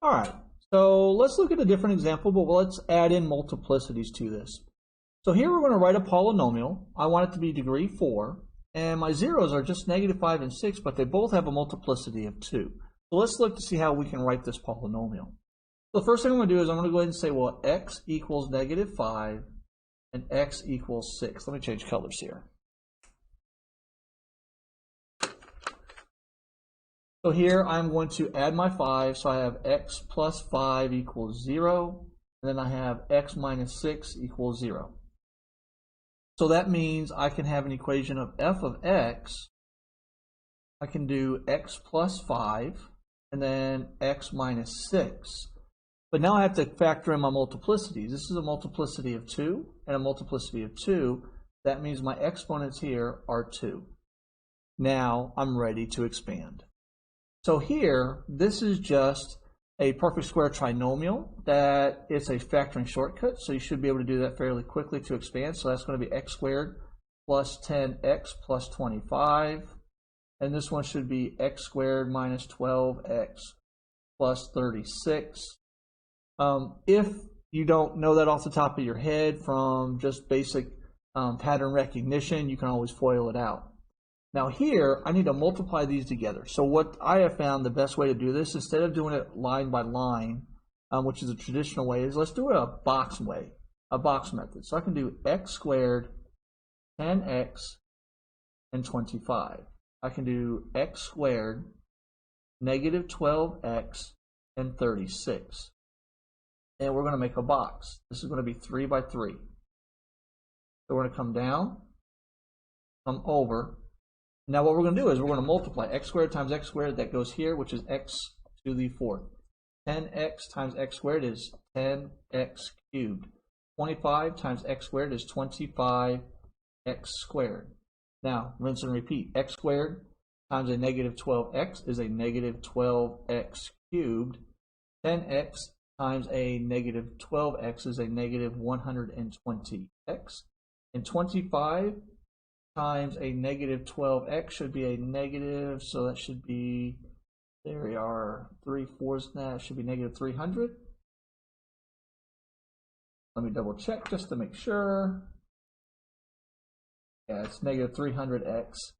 All right, so let's look at a different example, but let's add in multiplicities to this. So here we're going to write a polynomial. I want it to be degree 4, and my zeros are just -5 and 6, but they both have a multiplicity of 2. So let's look to see how we can write this polynomial. So the first thing I'm going to do is I'm going to go ahead and say, well, x equals -5 and x equals 6. Let me change colors here. So here I'm going to add my 5, so I have x plus 5 equals 0, and then I have x minus 6 equals 0. So that means I can have an equation of f of x. I can do x plus 5, and then x minus 6. But now I have to factor in my multiplicities. This is a multiplicity of 2 and a multiplicity of 2. That means my exponents here are 2. Now I'm ready to expand. So here, this is just a perfect square trinomial that it's a factoring shortcut, so you should be able to do that fairly quickly to expand. So that's going to be x squared plus 10x plus 25, and this one should be x squared minus 12x plus 36. If you don't know that off the top of your head from just basic pattern recognition, you can always FOIL it out. Now here, I need to multiply these together. So what I have found the best way to do this, instead of doing it line by line, which is a traditional way, is let's do it a box way, a box method. So I can do x squared, 10x, and 25. I can do x squared, -12x, and 36. And we're going to make a box. This is going to be 3 by 3. So we're going to come down, come over. Now what we're going to do is we're going to multiply x squared times x squared. That goes here, which is x to the 4th. 10x times x squared is 10x cubed. 25 times x squared is 25x squared. Now, rinse and repeat. X squared times a -12x is a -12x cubed. 10x times a -12x is a -120x. And 25 times a -12x should be a negative, so that should be, there we are, 3/4 now, should be -300. Let me double check just to make sure. Yeah, it's -300x.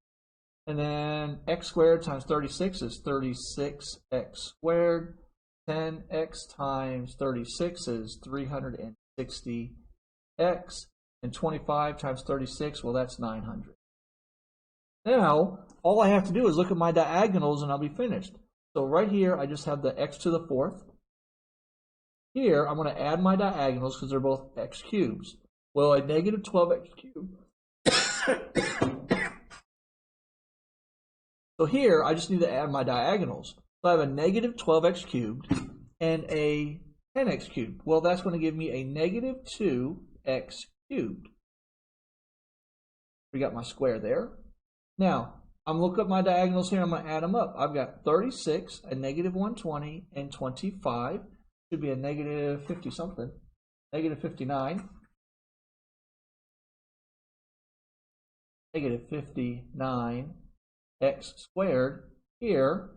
And then x squared times 36 is 36x squared. 10x times 36 is 360x. And 25 times 36, well, that's 900. Now, all I have to do is look at my diagonals and I'll be finished. So right here, I just have the x to the 4th. Here, I'm going to add my diagonals because they're both x cubes. Well, a -12x cubed. So here, I just need to add my diagonals. So I have a -12x cubed and a 10x cubed. Well, that's going to give me a -2x cubed. We got my square there. Now, I'm looking at my diagonals here. I'm going to add them up. I've got 36, a -120, and 25. Should be a -50 something. -59. -59x squared. Here,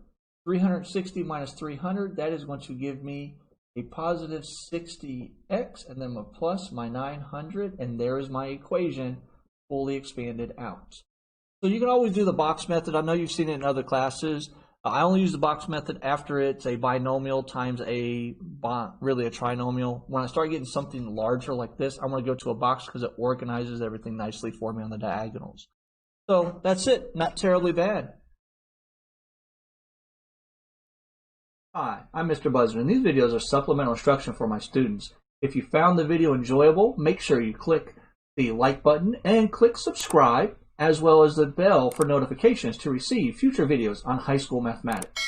360 minus 300, that is going to give me a positive 60x, and then a plus my 900, and there is my equation fully expanded out. So you can always do the box method. I know you've seen it in other classes. I only use the box method after it's a binomial times really a trinomial. When I start getting something larger like this, I'm going to go to a box because it organizes everything nicely for me on the diagonals. So that's it. Not terribly bad. Hi, I'm Mr. Buzzard, and these videos are supplemental instruction for my students. If you found the video enjoyable, make sure you click the like button and click subscribe, as well as the bell for notifications to receive future videos on high school mathematics.